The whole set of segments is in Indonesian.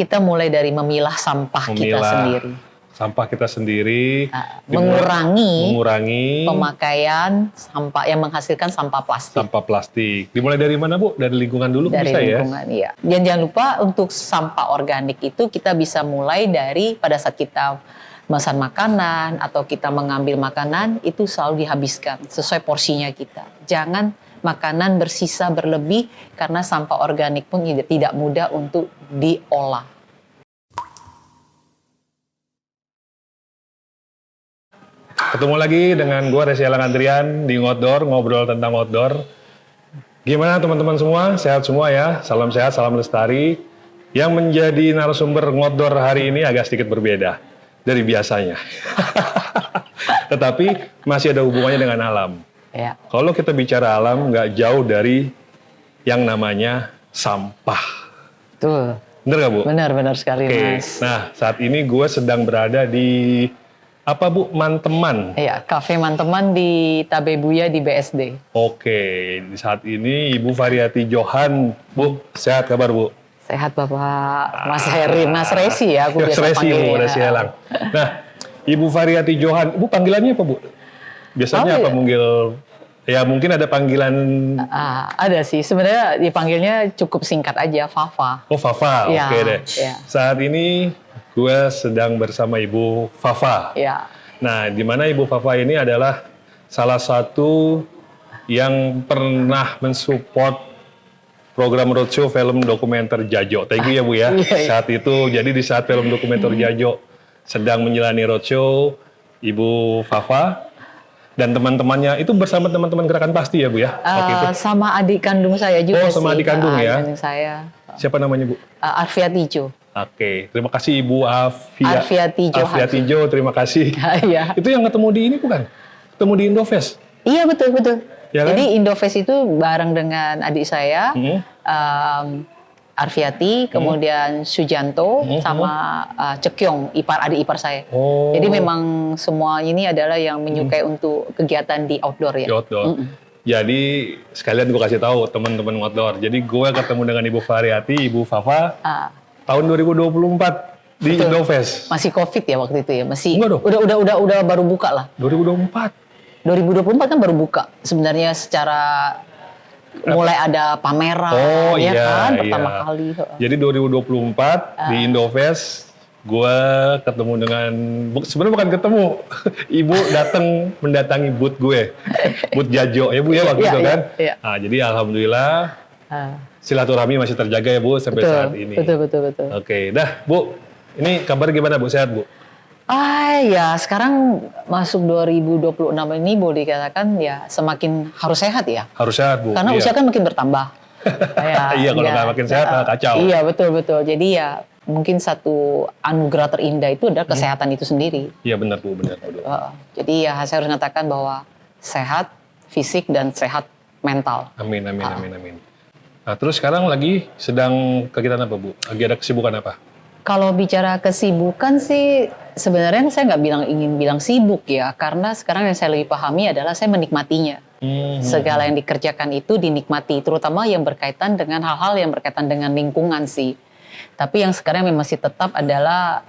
Kita mulai dari memilah sampah kita sendiri. Sampah kita sendiri, mengurangi pemakaian sampah yang menghasilkan sampah plastik. Sampah plastik. Dimulai dari mana, Bu? Dari lingkungan dulu dari bisa lingkungan, ya? Iya. Dan jangan lupa untuk sampah organik itu kita bisa mulai dari pada saat kita memesan makanan atau kita mengambil makanan itu selalu dihabiskan sesuai porsinya kita. Jangan makanan bersisa berlebih karena sampah organik pun tidak mudah untuk diolah. Ketemu lagi dengan gue Resi Elang Andrian di Outdoor, ngobrol tentang outdoor. Gimana teman-teman semua? Sehat semua ya? Salam sehat, salam lestari. Yang menjadi narasumber Outdoor hari ini agak sedikit berbeda dari biasanya. Tetapi masih ada hubungannya dengan alam. Ya. Kalau kita bicara alam, nggak jauh dari yang namanya sampah. Tuh. Bener nggak, Bu? Benar sekali, Mas. Nah, saat ini gue sedang berada di apa, Bu? Manteman. Iya, Cafe Manteman di Tabebuya di BSD. Oke, di saat ini Ibu Variati Johan, Bu, sehat kabar, Bu? Sehat, Bapak. Mas Heri, Mas Resi ya, aku biasa Resi, panggil. Bu, Resi Elang. Nah, Ibu Variati Johan, Bu panggilannya apa, Bu? Biasanya apa manggil? Ya mungkin ada panggilan. Ada sih, sebenarnya dipanggilnya cukup singkat aja, Fafa. Oh, Fafa, ya, oke deh. Ya. Saat ini gue sedang bersama Ibu Fafa. Ya. Nah, di mana Ibu Fafa ini adalah salah satu yang pernah mensupport program roadshow film dokumenter Jajo. Thank you ya, Bu ya. Saat itu, jadi di saat film dokumenter Jajo sedang menjalani roadshow, Ibu Fafa dan teman-temannya itu bersama teman-teman Gerakan Pasti ya, Bu ya? Sama adik kandung saya juga. Oh, sama adik kandung ya? Adik saya. Siapa namanya, Bu? Arfiati Jo. Oke, terima kasih Ibu Arfiati Jo. Arfiati Jo, terima kasih. Iya. Itu yang ketemu di ini bukan? Ketemu di Indofest? Iya, betul. Ya, kan? Jadi Indofest itu bareng dengan adik saya, Arfiati, kemudian Sujanto, sama Cekyong, adik ipar saya. Oh. Jadi memang semua ini adalah yang menyukai untuk kegiatan di outdoor ya. Di outdoor. Jadi sekalian gue kasih tahu teman-teman outdoor. Jadi gue ketemu dengan Ibu Variati, Ibu Fafa, tahun 2024 di Indofest. Masih COVID ya waktu itu ya, masih. Enggak dong. Udah baru buka lah. 2024 kan baru buka. Sebenarnya secara mulai ada pameran, kan pertama kali. Jadi 2024 di Indofest, gue ketemu dengan, sebenarnya bukan ketemu, Ibu datang mendatangi booth gue, booth Jajo ya, Bu ya waktu itu kan. Nah, jadi alhamdulillah silaturahmi masih terjaga ya, Bu, sampai saat ini. Betul. Oke, dah Bu, ini kabar gimana, Bu? Sehat, Bu? Ya sekarang masuk 2026 ini boleh dikatakan ya semakin harus sehat ya. Harus sehat, Bu. Karena usia kan makin bertambah. Iya, kalau nggak makin sehat kacau. Iya, betul. Jadi ya mungkin satu anugerah terindah itu adalah kesehatan itu sendiri. Iya, benar, Bu, benar. Jadi ya saya harus mengatakan bahwa sehat fisik dan sehat mental. Amin. Nah, terus sekarang lagi sedang kegiatan apa, Bu? Lagi ada kesibukan apa? Kalau bicara kesibukan sih sebenarnya saya nggak ingin bilang sibuk ya, karena sekarang yang saya lebih pahami adalah saya menikmatinya. Segala yang dikerjakan itu dinikmati, terutama yang berkaitan dengan hal-hal yang berkaitan dengan lingkungan sih. Tapi yang sekarang memang masih tetap adalah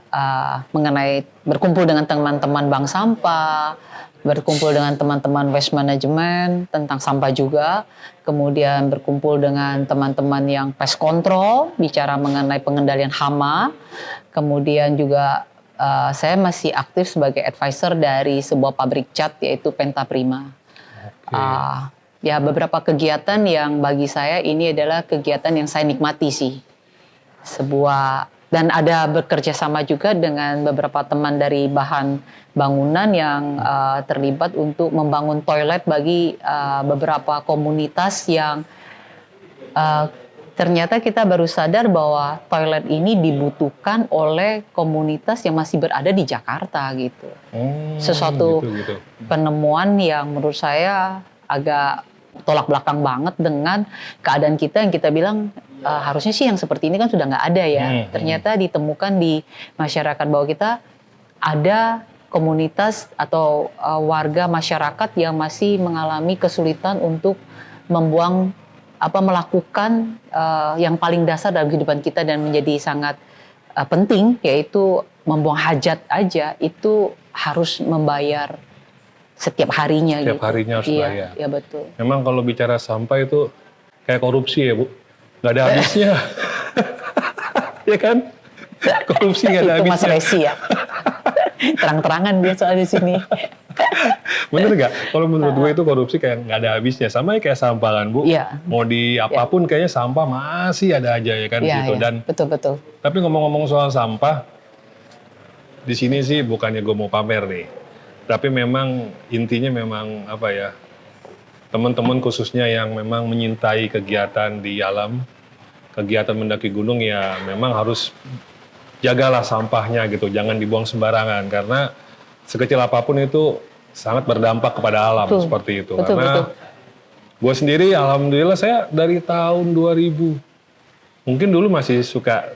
mengenai berkumpul dengan teman-teman bank sampah, berkumpul dengan teman-teman waste management tentang sampah juga, kemudian berkumpul dengan teman-teman yang pest control, bicara mengenai pengendalian hama, kemudian juga saya masih aktif sebagai advisor dari sebuah pabrik cat yaitu Pentaprima. Ya beberapa kegiatan yang bagi saya ini adalah kegiatan yang saya nikmati sih. Dan ada bekerja sama juga dengan beberapa teman dari bahan bangunan yang terlibat untuk membangun toilet bagi beberapa komunitas yang ternyata kita baru sadar bahwa toilet ini dibutuhkan oleh komunitas yang masih berada di Jakarta gitu. Sesuatu penemuan yang menurut saya agak tolak belakang banget dengan keadaan kita yang kita bilang harusnya sih yang seperti ini kan sudah nggak ada ya. Ternyata ditemukan di masyarakat bahwa kita ada komunitas atau warga masyarakat yang masih mengalami kesulitan untuk melakukan yang paling dasar dalam kehidupan kita dan menjadi sangat penting, yaitu membuang hajat aja itu harus membayar setiap harinya. Setiap gitu. harinya harus Iya, bayar. iya betul. Memang kalau bicara sampah itu kayak korupsi ya Bu, nggak ada habisnya. Ya kan? Korupsi nggak ada Itu Mas habisnya. Resi ya. Terang-terangan dia soal di sini. Bener nggak? Kalau menurut gue itu korupsi kayak nggak ada habisnya. Sama kayak sampah kan Bu. Iya. Mau di apapun kayaknya sampah masih ada aja ya kan Iya, gitu. iya. Dan Betul-betul. tapi ngomong-ngomong soal sampah, di sini sih bukannya gue mau pamer nih. Tapi memang intinya memang apa ya, teman-teman khususnya yang memang menyintai kegiatan di alam, kegiatan mendaki gunung ya memang harus jagalah sampahnya gitu, jangan dibuang sembarangan karena sekecil apapun itu sangat berdampak kepada alam seperti itu. Betul, Karena gue sendiri alhamdulillah saya dari tahun 2000, mungkin dulu masih suka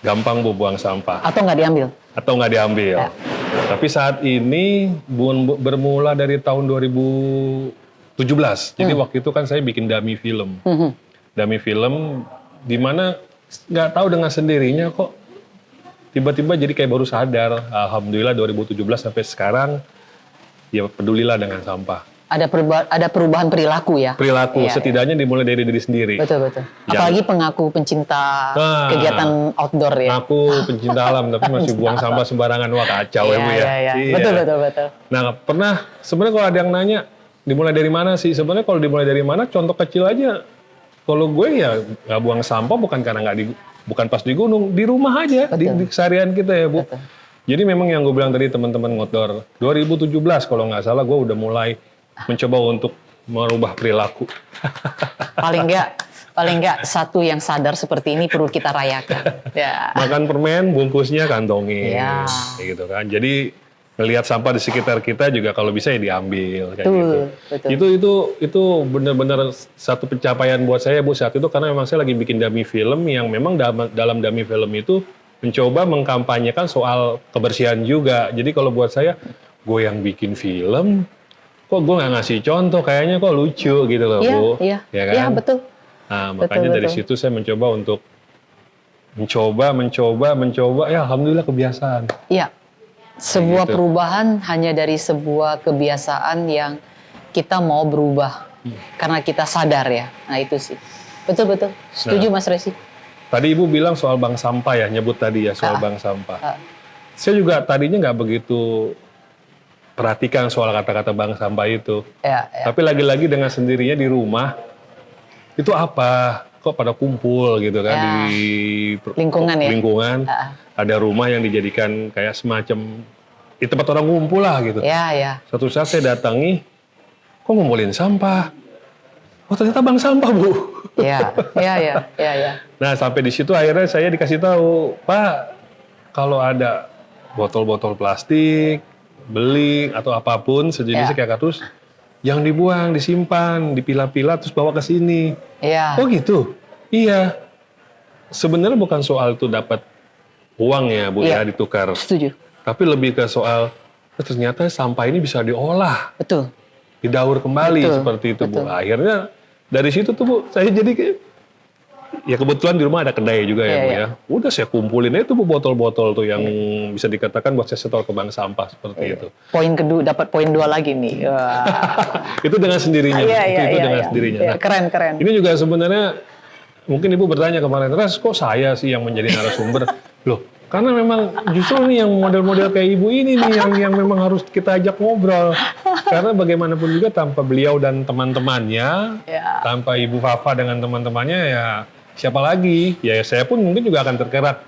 gampang buang sampah Atau nggak diambil? atau nggak diambil. Ya. Tapi saat ini bermula dari tahun 2017. Jadi waktu itu kan saya bikin dummy film. Dummy film di mana nggak tahu dengan sendirinya kok tiba-tiba jadi kayak baru sadar. Alhamdulillah 2017 sampai sekarang ya pedulilah dengan sampah. Ada perubahan perilaku ya? Perilaku Iya, setidaknya dimulai dari diri sendiri. Betul-betul. Ya. Apalagi pengaku pencinta Nah, kegiatan outdoor ya? Aku pencinta alam tapi masih buang sampah sembarangan. Wah kacau ya Bu ya. Iya. Iya. Betul. Nah pernah sebenarnya kalau ada yang nanya dimulai dari mana sih? Sebenarnya kalau dimulai dari mana contoh kecil aja. Kalau gue ya nggak buang sampah bukan karena bukan pas di gunung, di rumah aja, di keseharian kita ya Bu. Betul. Jadi memang yang gue bilang tadi teman-teman outdoor 2017 kalau nggak salah gue udah mulai mencoba untuk merubah perilaku. Paling nggak satu yang sadar seperti ini perlu kita rayakan. Ya. Makan permen, bungkusnya kantongin, Ya. kayak gitu kan. Jadi melihat sampah di sekitar kita juga kalau bisa ya diambil kayak gitu. Itu benar-benar satu pencapaian buat saya Bu saat itu karena memang saya lagi bikin dummy film yang memang dalam dummy film itu mencoba mengkampanyekan soal kebersihan juga. Jadi kalau buat saya, gue yang bikin film, kok gue nggak ngasih contoh, kayaknya kok lucu gitu loh Bu. Iya, Ya kan? iya betul. Nah, makanya dari situ saya mencoba untuk mencoba, ya alhamdulillah kebiasaan. Iya. Sebuah gitu. perubahan hanya dari sebuah kebiasaan yang kita mau berubah karena kita sadar ya. Nah itu sih. Betul. Setuju Mas Resi. Tadi Ibu bilang soal bank sampah ya, nyebut tadi ya soal bank sampah. Ah. Saya juga tadinya nggak begitu perhatikan soal kata-kata bank sampah itu. Ya. Tapi lagi-lagi dengan sendirinya di rumah, itu apa? Kok pada kumpul gitu kan di Lingkungan ya? lingkungan. Ada rumah yang dijadikan kayak semacam di tempat orang ngumpul lah gitu. Ya. Suatu saat saya datangi, kok ngumpulin sampah? Oh ternyata bank sampah Bu. Ya. Nah sampai di situ akhirnya saya dikasih tahu, Pak, kalau ada botol-botol plastik, beling atau apapun sejenisnya kayak kardus, yang dibuang, disimpan, dipilah-pilah terus bawa ke sini. Iya. Oh gitu? Iya. Sebenarnya bukan soal itu dapat uang ya Bu ya ditukar. Setuju. Tapi lebih ke soal ternyata sampah ini bisa diolah. Betul. Didaur kembali seperti itu Bu. Akhirnya dari situ tuh Bu saya jadi kayak ya kebetulan di rumah ada kedai juga ya Bu ya. Udah saya kumpulin aja tuh Bu botol-botol tuh yang bisa dikatakan buat saya setor ke bank sampah seperti itu. Poin kedua dapat poin 2 lagi nih. Wah. Itu dengan sendirinya. Itu dengan sendirinya. Iya, Nah, keren. ini juga sebenarnya mungkin Ibu bertanya kemarin, Ras kok saya sih yang menjadi narasumber? Loh, karena memang justru nih yang model-model kayak Ibu ini nih yang memang harus kita ajak ngobrol. Karena bagaimanapun juga tanpa beliau dan teman-temannya, tanpa Ibu Fafa dengan teman-temannya ya siapa lagi? Ya saya pun mungkin juga akan tergerak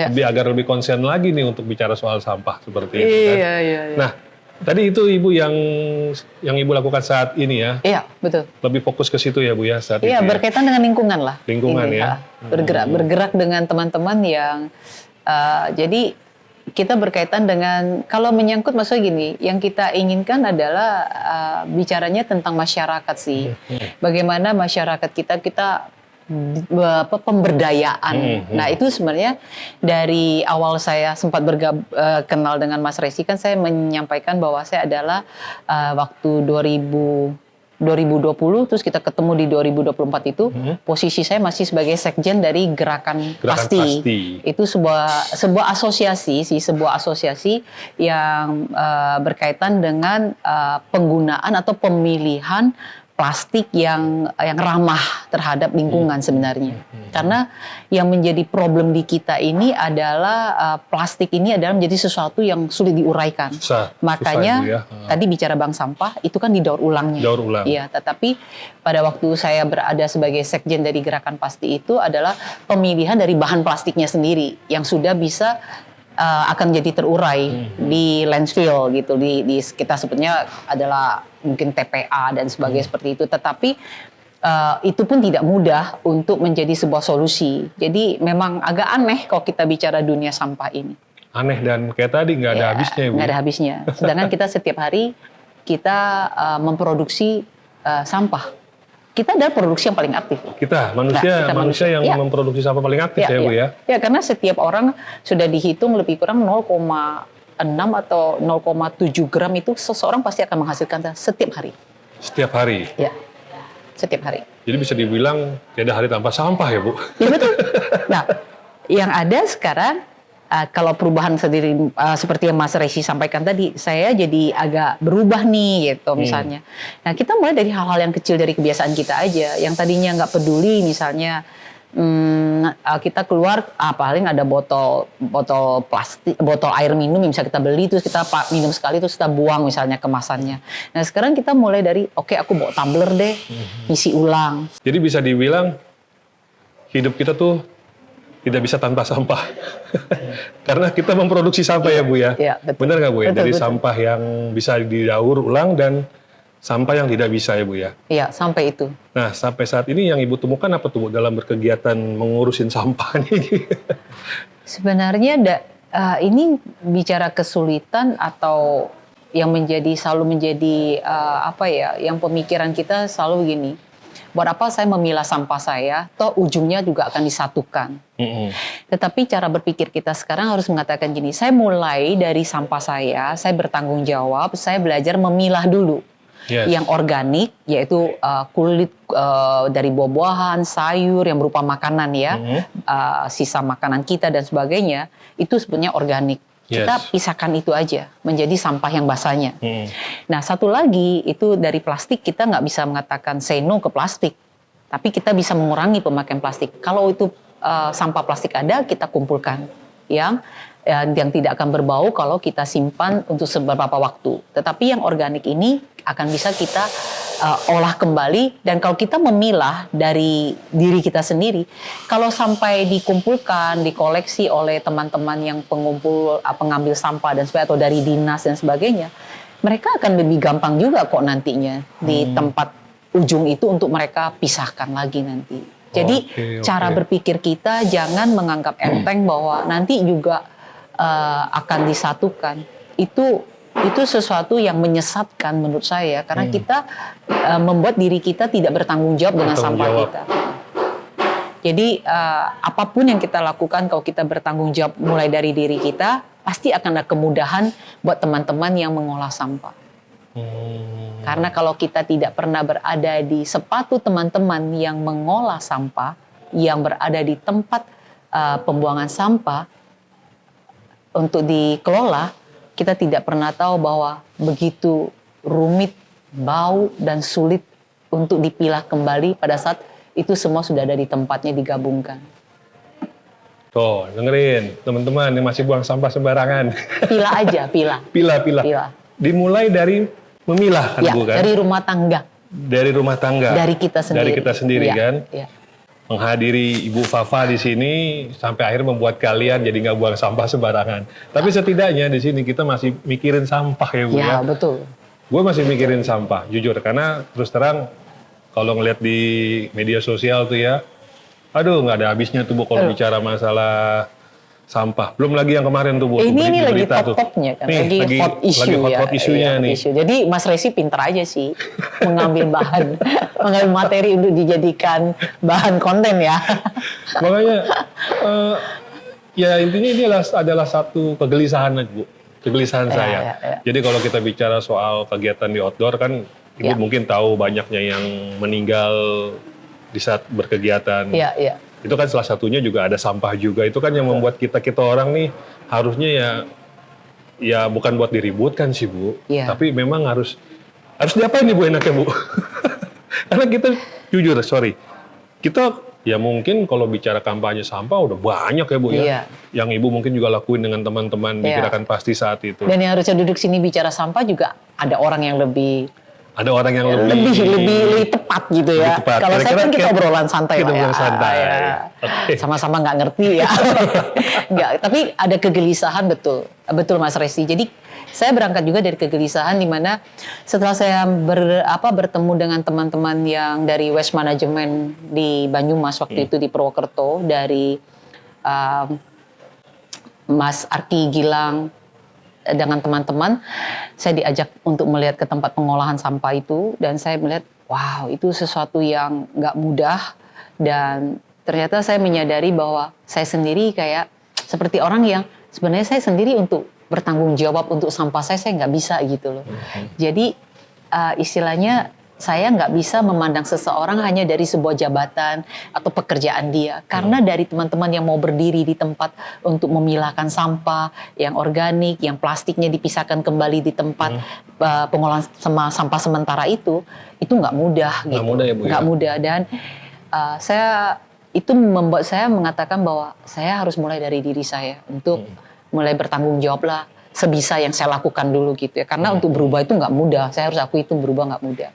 agar lebih konsen lagi nih untuk bicara soal sampah seperti itu kan. Iya. Nah, tadi itu Ibu yang Ibu lakukan saat ini ya. Iya, betul. Lebih fokus ke situ ya Bu ya saat itu. Iya, Ya? berkaitan dengan lingkungan lah. Lingkungan Ini, ya. Bergerak dengan teman-teman yang jadi kita berkaitan dengan kalau menyangkut maksudnya gini, yang kita inginkan adalah bicaranya tentang masyarakat sih. Bagaimana masyarakat kita pemberdayaan. Nah itu sebenarnya dari awal saya sempat kenal dengan Mas Resi kan saya menyampaikan bahwa saya adalah waktu 2017 2020 terus kita ketemu di 2024 itu posisi saya masih sebagai sekjen dari Gerakan Pasti. Itu sebuah asosiasi yang berkaitan dengan penggunaan atau pemilihan plastik yang ramah terhadap lingkungan sebenarnya. Karena yang menjadi problem di kita ini adalah plastik ini adalah menjadi sesuatu yang sulit diuraikan. Makanya tadi bicara bank sampah itu kan didaur ulangnya. Daur ulang. Iya, tetapi pada waktu saya berada sebagai sekjen dari Gerakan Pasti itu adalah pemilihan dari bahan plastiknya sendiri yang sudah bisa akan jadi terurai di landfill gitu, di kita sebutnya adalah mungkin TPA dan sebagainya seperti itu. Tetapi itu pun tidak mudah untuk menjadi sebuah solusi. Jadi memang agak aneh kalau kita bicara dunia sampah ini. Aneh dan kayak tadi nggak ada habisnya, Bu. Nggak ada habisnya. Sedangkan kita setiap hari kita memproduksi sampah. Kita adalah produksi yang paling aktif. Kita manusia yang memproduksi sampah paling aktif ya Bu ya? Ya, karena setiap orang sudah dihitung lebih kurang 0,6 atau 0,7 gram itu seseorang pasti akan menghasilkan setiap hari. Setiap hari? Ya, setiap hari. Jadi bisa dibilang tidak ada hari tanpa sampah ya Bu? Ya betul. Nah, yang ada sekarang kalau perubahan sendiri seperti yang Mas Resi sampaikan tadi, saya jadi agak berubah nih gitu misalnya. Nah kita mulai dari hal-hal yang kecil dari kebiasaan kita aja, yang tadinya nggak peduli misalnya kita keluar paling ada botol plastik, botol air minum yang bisa kita beli terus kita minum sekali terus kita buang misalnya kemasannya. Nah sekarang kita mulai dari oke, aku bawa tumbler deh, isi ulang. Jadi bisa dibilang hidup kita tuh tidak bisa tanpa sampah. Karena kita memproduksi sampah ya Bu ya? Ya betul. Benar nggak Bu ya? Dari sampah yang bisa didaur ulang dan sampah yang tidak bisa ya Bu ya? Iya, sampai itu. Nah, sampai saat ini yang Ibu temukan apa tuh Bu dalam berkegiatan mengurusin sampah ini? Sebenarnya ini bicara kesulitan atau yang selalu menjadi yang pemikiran kita selalu begini. Buat apa saya memilah sampah saya, toh ujungnya juga akan disatukan. Tetapi cara berpikir kita sekarang harus mengatakan gini, saya mulai dari sampah saya bertanggung jawab, saya belajar memilah dulu. Yang organik, yaitu kulit dari buah-buahan, sayur yang berupa makanan ya, sisa makanan kita dan sebagainya, itu sebenarnya organik. Kita pisahkan itu aja menjadi sampah yang basahnya. Nah satu lagi itu dari plastik kita nggak bisa mengatakan say no ke plastik, tapi kita bisa mengurangi pemakaian plastik. Kalau itu sampah plastik ada kita kumpulkan yang tidak akan berbau kalau kita simpan untuk beberapa waktu. Tetapi yang organik ini akan bisa kita olah kembali, dan kalau kita memilah dari diri kita sendiri, kalau sampai dikumpulkan, dikoleksi oleh teman-teman yang pengambil sampah dan sebagainya, atau dari dinas dan sebagainya, mereka akan lebih gampang juga kok nantinya di tempat ujung itu untuk mereka pisahkan lagi nanti. Jadi cara berpikir kita jangan menganggap enteng bahwa nanti juga akan disatukan. Itu sesuatu yang menyesatkan menurut saya, karena kita membuat diri kita tidak bertanggung jawab dengan sampah kita. Jadi apapun yang kita lakukan kalau kita bertanggung jawab mulai dari diri kita, pasti akan ada kemudahan buat teman-teman yang mengolah sampah. Karena kalau kita tidak pernah berada di sepatu teman-teman yang mengolah sampah, yang berada di tempat pembuangan sampah untuk dikelola, kita tidak pernah tahu bahwa begitu rumit, bau, dan sulit untuk dipilah kembali pada saat itu semua sudah ada di tempatnya digabungkan. Tuh, dengerin teman-teman yang masih buang sampah sembarangan. Pilah aja, pilah. Pilah. Dimulai dari memilah kan Bu kan? Dari rumah tangga. Dari rumah tangga. Dari kita sendiri. Kan? Ya. Menghadiri Ibu Fafa di sini sampai akhirnya membuat kalian jadi nggak buang sampah sembarangan. Tapi setidaknya di sini kita masih mikirin sampah ya Bu ya. Ya betul. Gue masih mikirin sampah, jujur. Karena terus terang kalau ngeliat di media sosial tuh ya, aduh nggak ada habisnya tuh Bu kalau bicara masalah sampah. Belum lagi yang kemarin tuh Bu. Ini lagi top-topnya kan. Lagi hot isunya nih. Jadi Mas Resi pinter aja sih mengambil mengambil materi untuk dijadikan bahan konten ya. Makanya ya intinya ini adalah satu kegelisahan Bu. Kegelisahan saya. Jadi kalau kita bicara soal kegiatan di outdoor kan Ibu mungkin tahu banyaknya yang meninggal di saat berkegiatan. Iya. Itu kan salah satunya juga ada sampah juga. Itu kan yang membuat kita orang nih harusnya ya bukan buat diributkan sih Bu. Iya. Tapi memang harus diapain nih Bu enaknya Bu? Karena kita jujur, kita ya mungkin kalau bicara kampanye sampah udah banyak ya Bu ya. Iya. Yang Ibu mungkin juga lakuin dengan teman-teman di Gerakan Pasti saat itu. Dan yang harusnya duduk sini bicara sampah juga ada orang yang lebih lebih tepat gitu ya. Kalau saya kan kita obrolan santai lah ya. Okay. Sama-sama nggak ngerti ya. Nggak, tapi ada kegelisahan betul Mas Resi. Jadi saya berangkat juga dari kegelisahan di mana setelah saya bertemu dengan teman-teman yang dari Waste Management di Banyumas waktu itu di Purwokerto, dari Mas Arki Gilang dengan teman-teman, saya diajak untuk melihat ke tempat pengolahan sampah itu, dan saya melihat, wow, itu sesuatu yang nggak mudah, dan ternyata saya menyadari bahwa saya sendiri kayak seperti orang yang sebenarnya saya sendiri untuk bertanggung jawab untuk sampah saya nggak bisa gitu loh. Jadi istilahnya saya nggak bisa memandang seseorang hanya dari sebuah jabatan atau pekerjaan dia. Karena dari teman-teman yang mau berdiri di tempat untuk memilahkan sampah, yang organik, yang plastiknya dipisahkan kembali di tempat pengolahan sampah sementara itu nggak mudah gitu. Nggak mudah ya Bu? Nggak mudah, dan itu membuat saya mengatakan bahwa saya harus mulai dari diri saya untuk mulai bertanggung jawab lah sebisa yang saya lakukan dulu gitu ya. Karena untuk berubah itu nggak mudah. Saya harus akui itu berubah nggak mudah.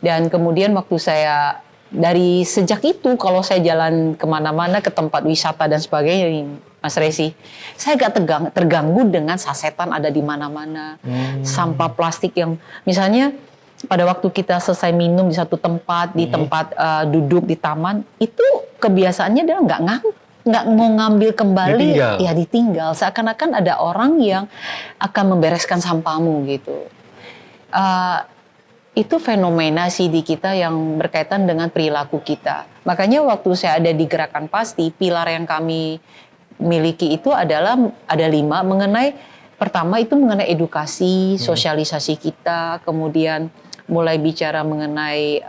Dan kemudian waktu saya, dari sejak itu kalau saya jalan kemana-mana ke tempat wisata dan sebagainya, Mas Resi, saya agak terganggu dengan sasetan ada di mana-mana. Sampah plastik yang misalnya pada waktu kita selesai minum di satu tempat, di tempat duduk di taman, itu kebiasaannya adalah nggak mau ngambil kembali, ditinggal. Seakan-akan ada orang yang akan membereskan sampahmu gitu. Itu fenomena sih di kita yang berkaitan dengan perilaku kita. Makanya waktu saya ada di Gerakan Pasti, pilar yang kami miliki itu adalah ada 5 mengenai, pertama itu mengenai edukasi, sosialisasi kita, kemudian mulai bicara mengenai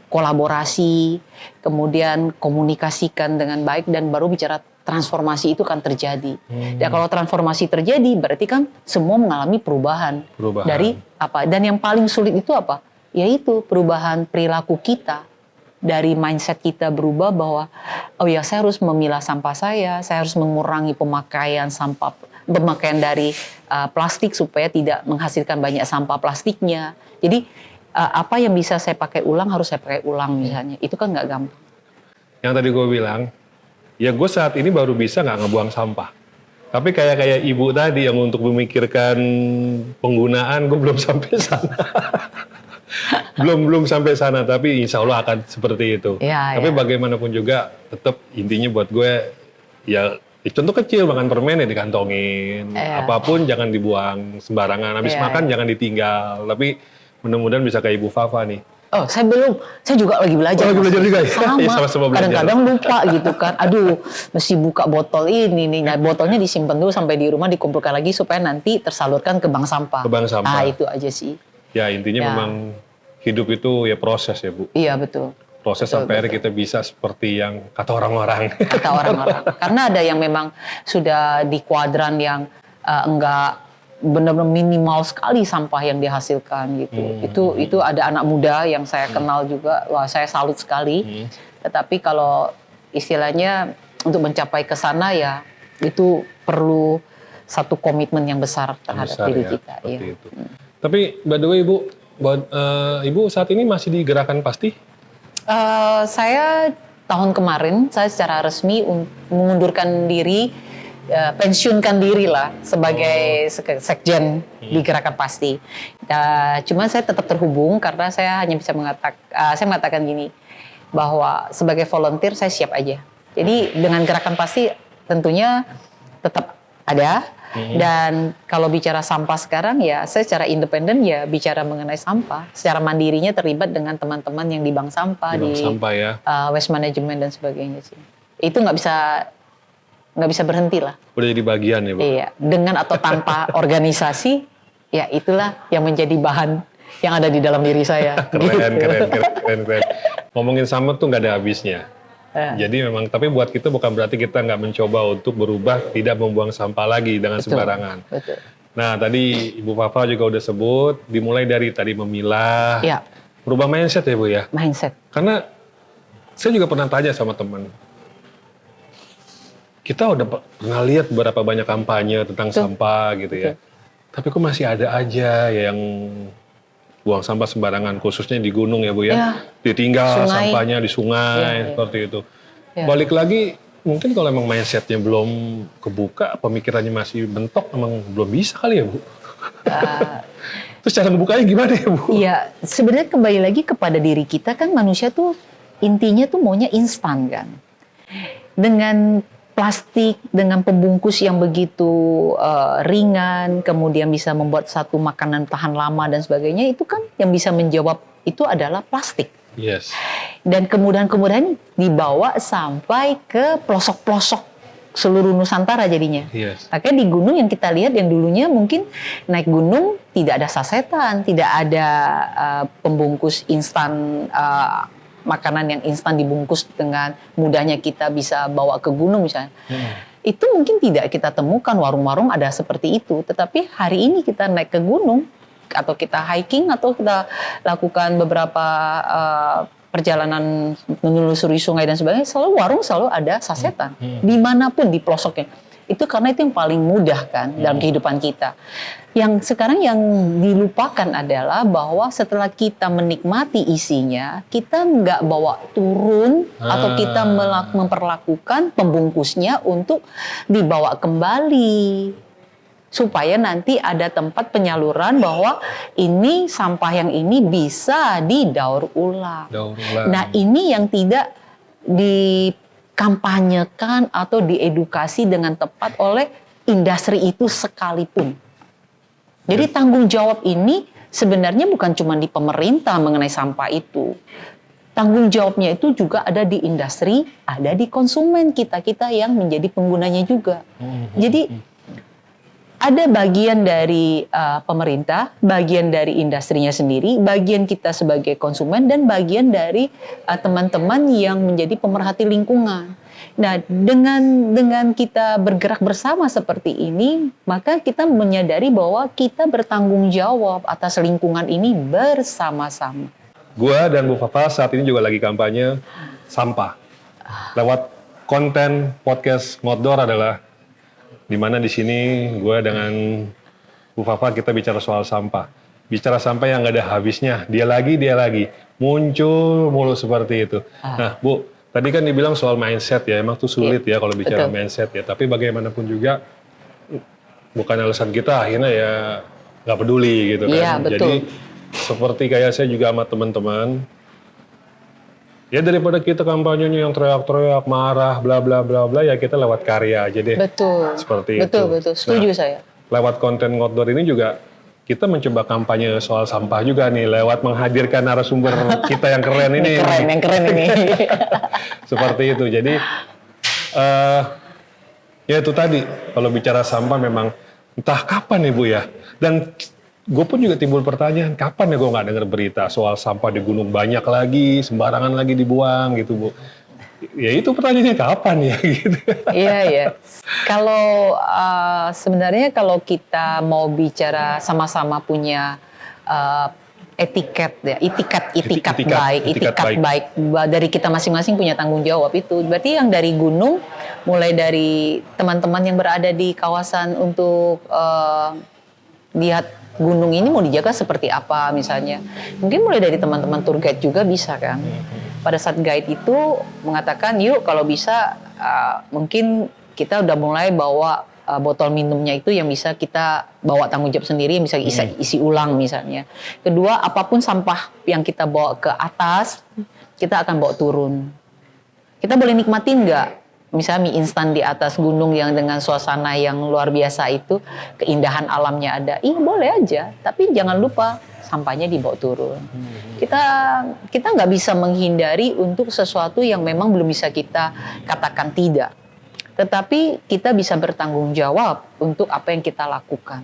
kolaborasi, kemudian komunikasikan dengan baik, dan baru bicara transformasi itu kan terjadi. Dan kalau transformasi terjadi berarti kan semua mengalami perubahan. Dari apa? Dan yang paling sulit itu apa? Yaitu perubahan perilaku kita. Dari mindset kita berubah bahwa oh ya, saya harus memilah sampah saya harus mengurangi pemakaian dari plastik supaya tidak menghasilkan banyak sampah plastiknya. Jadi apa yang bisa saya pakai ulang harus saya pakai ulang misalnya. Itu kan nggak gampang. Yang tadi gue bilang, ya gue saat ini baru bisa nggak ngebuang sampah. Tapi kayak ibu tadi yang untuk memikirkan penggunaan, gue belum sampai sana. belum sampai sana, tapi insya Allah akan seperti itu. Tapi bagaimanapun juga, tetap intinya buat gue, ya contoh kecil, makan permen ya dikantongin. Apapun jangan dibuang sembarangan. Habis makan jangan ditinggal. Tapi mudah-mudahan bisa kayak Ibu Fafa nih. Oh, saya belum. Saya juga lagi belajar. Lagi belajar juga ya? Sama. Kadang-kadang lupa gitu kan. Aduh, mesti buka botol ini nih. Nah, botolnya disimpan dulu sampai di rumah, dikumpulkan lagi supaya nanti tersalurkan ke bank sampah. Ke bank sampah. Itu aja sih. Ya, intinya memang hidup itu ya proses ya, Bu. Iya, betul. Proses sampai akhirnya kita bisa seperti yang kata orang-orang. Kata orang-orang. Karena ada yang memang sudah di kuadran yang enggak benar-benar minimal sekali sampah yang dihasilkan gitu. Itu ada anak muda yang saya kenal juga, wah saya salut sekali. Tetapi kalau istilahnya untuk mencapai ke sana ya itu perlu satu komitmen yang besar terhadap diri kita. Itu. Tapi by the way Ibu saat ini masih di Gerakan Pasti? Saya tahun kemarin saya secara resmi mengundurkan diri. Pensiunkan diri lah sebagai sekjen di Gerakan Pasti. Cuma saya tetap terhubung karena saya hanya bisa mengatakan gini, bahwa sebagai volunteer saya siap aja. Jadi dengan Gerakan Pasti tentunya tetap ada. Dan kalau bicara sampah sekarang ya saya secara independen ya bicara mengenai sampah. Secara mandirinya terlibat dengan teman-teman yang di bank sampah, Waste Management dan sebagainya sih. Itu nggak bisa berhenti lah. Udah jadi bagian ya Bu? Iya, dengan atau tanpa organisasi, ya itulah yang menjadi bahan yang ada di dalam diri saya. Keren. Ngomongin sampah tuh nggak ada habisnya. Jadi memang, tapi buat kita bukan berarti kita nggak mencoba untuk berubah, tidak membuang sampah lagi dengan sembarangan. Betul. Nah tadi Ibu Fafa juga udah sebut, dimulai dari tadi memilah, Ya. Berubah mindset ya Bu ya. Mindset. Karena saya juga pernah tanya sama teman, kita udah pernah lihat beberapa banyak kampanye tentang sampah gitu ya. Tapi kok masih ada aja yang buang sampah sembarangan, khususnya di gunung ya Bu ya. Ditinggal Sungai. sampahnya di sungai, seperti itu. Ya. Balik lagi, mungkin kalau emang mindsetnya belum kebuka, pemikirannya masih bentok, emang belum bisa kali ya Bu? Terus cara ngebukanya gimana ya Bu? Iya, sebenarnya kembali lagi kepada diri kita kan, manusia tuh intinya tuh maunya instan kan. Dengan plastik, dengan pembungkus yang begitu ringan, kemudian bisa membuat satu makanan tahan lama dan sebagainya, itu kan yang bisa menjawab itu adalah plastik. Yes. Dan kemudahan-kemudahan dibawa sampai ke pelosok-pelosok seluruh Nusantara jadinya. Yes. Makanya di gunung yang kita lihat yang dulunya mungkin naik gunung tidak ada sasetan, tidak ada pembungkus instan, makanan yang instan dibungkus dengan mudahnya kita bisa bawa ke gunung misalnya. Itu mungkin tidak kita temukan, warung-warung ada seperti itu. Tetapi hari ini kita naik ke gunung, atau kita hiking, atau kita lakukan beberapa perjalanan menelusuri sungai dan sebagainya, selalu warung selalu ada sasetan. Dimanapun di pelosoknya. Itu karena itu yang paling mudah kan dalam kehidupan kita. Yang sekarang yang dilupakan adalah bahwa setelah kita menikmati isinya, kita nggak bawa turun atau kita memperlakukan pembungkusnya untuk dibawa kembali. Supaya nanti ada tempat penyaluran bahwa ini sampah yang ini bisa didaur ulang. Nah ini yang tidak dikampanyekan atau diedukasi dengan tepat oleh industri itu sekalipun. Jadi tanggung jawab ini sebenarnya bukan cuma di pemerintah mengenai sampah itu. Tanggung jawabnya itu juga ada di industri, ada di konsumen kita-kita yang menjadi penggunanya juga. Jadi ada bagian dari pemerintah, bagian dari industrinya sendiri, bagian kita sebagai konsumen, dan bagian dari teman-teman yang menjadi pemerhati lingkungan. Nah, dengan kita bergerak bersama seperti ini, maka kita menyadari bahwa kita bertanggung jawab atas lingkungan ini bersama-sama. Gua dan Bu Fafa saat ini juga lagi kampanye sampah. Lewat konten podcast Ngotdor adalah di mana di sini gue dengan Bu Fafa kita bicara soal sampah. Bicara sampah yang nggak ada habisnya. Dia lagi, muncul mulu seperti itu. Nah Bu, tadi kan dibilang soal mindset ya, emang tuh sulit ya kalau bicara mindset ya. Tapi bagaimanapun juga, bukan alasan kita akhirnya ya nggak peduli gitu kan. Iya, betul. Jadi seperti kayak saya juga sama teman-teman, ya daripada kita kampanyenya yang teriak-teriak, marah, bla bla bla bla, ya kita lewat karya aja deh. Betul. Seperti betul, itu. Betul, setuju saya. Lewat konten Ngotdor ini juga kita mencoba kampanye soal sampah juga nih, lewat menghadirkan narasumber kita yang keren ini. Yang keren ini. Seperti itu. Jadi ya itu tadi, kalau bicara sampah memang entah kapan nih Bu ya. Dan gue pun juga timbul pertanyaan, kapan ya gue nggak dengar berita soal sampah di gunung banyak lagi, sembarangan lagi dibuang gitu Bu. Ya itu pertanyaannya kapan ya gitu. Iya. Kalau sebenarnya kalau kita mau bicara sama-sama punya etiket baik dari kita masing-masing punya tanggung jawab itu. Berarti yang dari gunung, mulai dari teman-teman yang berada di kawasan untuk lihat gunung ini mau dijaga seperti apa misalnya. Mungkin mulai dari teman-teman tour guide juga bisa kan. Pada saat guide itu mengatakan yuk kalau bisa mungkin kita udah mulai bawa botol minumnya itu yang bisa kita bawa tanggung jawab sendiri, bisa isi ulang misalnya. Kedua, apapun sampah yang kita bawa ke atas, kita akan bawa turun. Kita boleh nikmatin nggak? Misalnya mie instan di atas gunung yang dengan suasana yang luar biasa itu, keindahan alamnya ada. Iya boleh aja, tapi jangan lupa sampahnya dibawa turun. Kita nggak bisa menghindari untuk sesuatu yang memang belum bisa kita katakan tidak. Tetapi kita bisa bertanggung jawab untuk apa yang kita lakukan.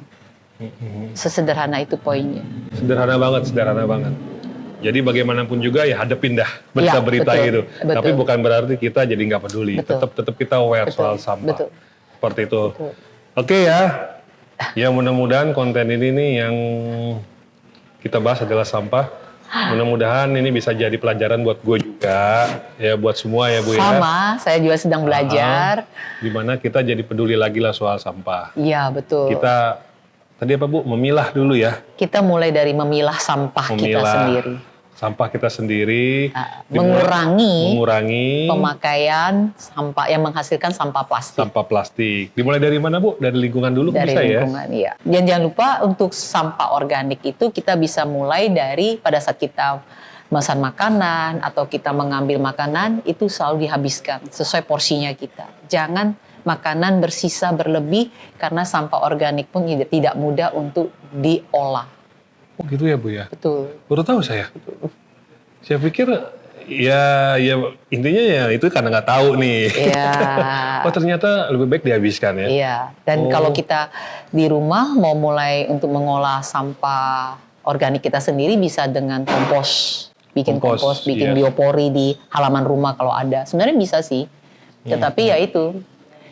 Sesederhana itu poinnya. Sederhana banget, sederhana banget. Jadi bagaimanapun juga ya hadepin dah berita-berita betul, gitu. betul. Tapi bukan berarti kita jadi nggak peduli. Betul. Tetap kita aware Betul, soal sampah. betul. Seperti itu. Betul. Oke ya. Ya mudah-mudahan konten ini nih yang kita bahas adalah sampah. Mudah-mudahan ini bisa jadi pelajaran buat gue juga. Ya buat semua ya Bu ya. Sama, saya juga sedang belajar. Dimana kita jadi peduli lagi lah soal sampah. Iya, betul. Kita, tadi apa Bu? Memilah dulu ya. Kita mulai dari memilah sampah kita Memilah sendiri. sampah kita sendiri, mengurangi pemakaian sampah yang menghasilkan sampah plastik. Sampah plastik. Dimulai dari mana Bu? Dari lingkungan dulu Dari bisa lingkungan, iya. Dan jangan lupa untuk sampah organik itu kita bisa mulai dari pada saat kita memesan makanan atau kita mengambil makanan itu selalu dihabiskan sesuai porsinya kita. Jangan makanan bersisa berlebih karena sampah organik pun tidak mudah untuk diolah. Oh gitu ya Bu ya? Betul. Baru tahu saya. Saya pikir ya intinya ya itu karena nggak tahu nih. Iya. Oh ternyata lebih baik dihabiskan ya? Iya. Dan kalau kita di rumah mau mulai untuk mengolah sampah organik kita sendiri bisa dengan kompos. Bikin kompos, bikin biopori di halaman rumah kalau ada. Sebenarnya bisa sih. Tetapi ya itu.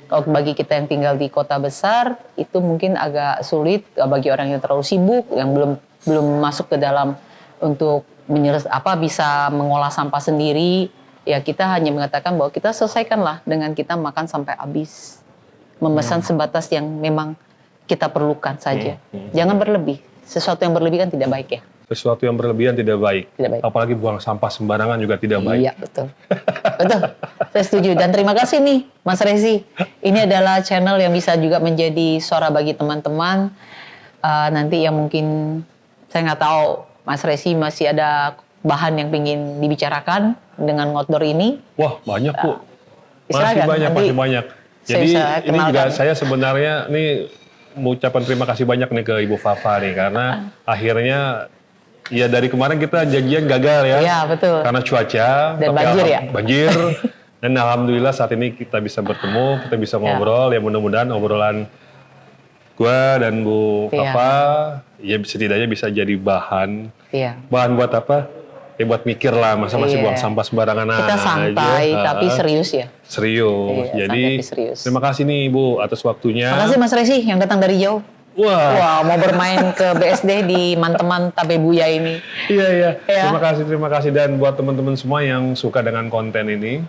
Kalau bagi kita yang tinggal di kota besar itu mungkin agak sulit bagi orang yang terlalu sibuk yang belum masuk ke dalam untuk bisa mengolah sampah sendiri, ya kita hanya mengatakan bahwa kita selesaikanlah dengan kita makan sampai habis. Memesan sebatas yang memang kita perlukan saja. Jangan berlebih. Sesuatu yang berlebih kan tidak baik ya. Sesuatu yang berlebihan tidak baik. Tidak baik. Apalagi buang sampah sembarangan juga tidak baik. Iya, betul. Betul. Saya setuju. Dan terima kasih nih, Mas Rezi. Ini adalah channel yang bisa juga menjadi suara bagi teman-teman. Nanti yang mungkin, saya nggak tahu, Mas Rezi masih ada bahan yang ingin dibicarakan dengan outdoor ini. Wah, banyak Bu. Masih banyak. Jadi ini juga saya sebenarnya nih mengucapkan terima kasih banyak nih ke Ibu Fafa nih. Karena akhirnya ya dari kemarin kita janjian gagal ya. Iya, betul. Karena cuaca. Dan banjir ya. Banjir. Dan alhamdulillah saat ini kita bisa bertemu, kita bisa ngobrol. Ya mudah-mudahan obrolan gue dan Bu Fafa ya setidaknya bisa jadi bahan. Iya. Bahan buat apa? Ya buat mikir lah, masa masih buang sampah sembarangan aja. Kita santai tapi serius ya. Serius. Iya, jadi serius. terima kasih nih Bu atas waktunya. Terima kasih Mas Rezi yang datang dari jauh. Wah, mau bermain ke BSD di Manteman Tabebuya ini. Iya. Terima kasih dan buat teman-teman semua yang suka dengan konten ini,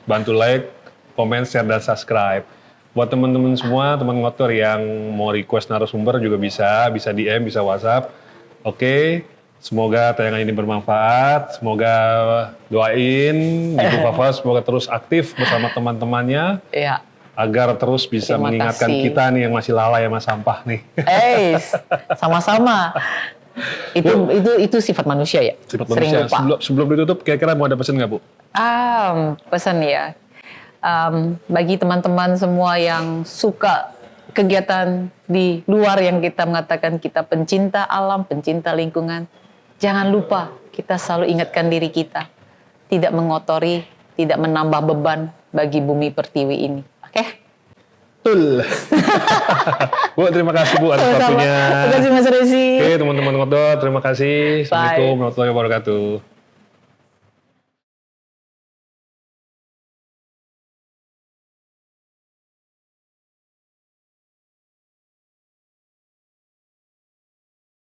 bantu like, comment, share dan subscribe. Buat teman-teman semua, teman ngotor yang mau request narasumber juga bisa DM, bisa WhatsApp. Oke, semoga tayangan ini bermanfaat. Semoga doain Ibu Fafa semoga terus aktif bersama teman-temannya. Iya. Agar terus bisa mengingatkan kita nih yang masih lalai sama sampah nih. Sama-sama. Itu sifat manusia ya. Sifat manusia. Sebelum ditutup, kira-kira mau ada pesan nggak Bu? Pesan ya. Bagi teman-teman semua yang suka kegiatan di luar yang kita mengatakan kita pencinta alam, pencinta lingkungan, jangan lupa kita selalu ingatkan diri kita tidak mengotori, tidak menambah beban bagi bumi pertiwi ini. Oke? Betul. Bu, terima kasih Bu atas waktunya. Terima kasih Mas Rezi. Oke, teman-teman ngotot, terima kasih. Assalamualaikum warahmatullahi wabarakatuh.